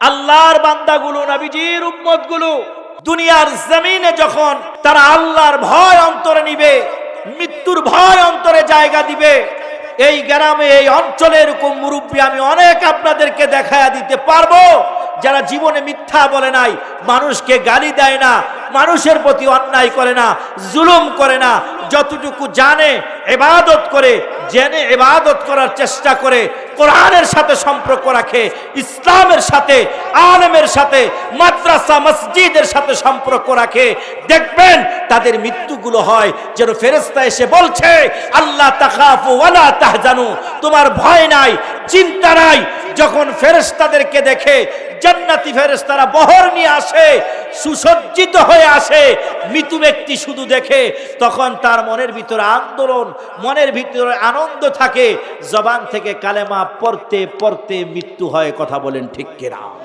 আল্লাহর বান্দাগুলো, নবীজির উম্মতগুলো দুনিয়ার জমিনে যখন তারা আল্লাহর ভয় অন্তরে নিবে, মৃত্যুর ভয় অন্তরে জায়গা দিবে, এই গ্রামে এই অঞ্চলে এরকম মুরব্বী আমি অনেক আপনাদেরকে দেখায়া দিতে পারবো যারা জীবনে মিথ্যা বলে নাই, মানুষকে গালি দেয় না, মানুষের প্রতি অন্যায় করে না, জুলুম করে না, যতটুকু জানে ইবাদত করে, জেনে ইবাদত করার চেষ্টা করে, কোরআনের সাথে সম্পর্ক রাখে, ইসলামের সাথে, আলেমের সাথে, মাদ্রাসা মসজিদের সাথে সম্পর্ক রাখে। দেখবেন তাদের মৃত্যুগুলো হয় যেন ফেরেশতা এসে বলছে, আল্লাহ তাখাফু ওয়ালা তাহজানু, তোমার ভয় নাই, চিন্তা নাই। যখন ফেরেশতাদেরকে দেখে, জান্নাতি ফেরেশতারা বহর নিয়ে আসে, সুসজ্জিত হয়ে আসে, মৃত্যু ব্যক্তি শুধু দেখে, তখন তার মনের ভিতরে আন্দোলন, মনের ভিতরে আনন্দ থাকে, জবান থেকে কালেমা পড়তে পড়তে মৃত্যু হয়। কথা বলেন ঠিক কিনা?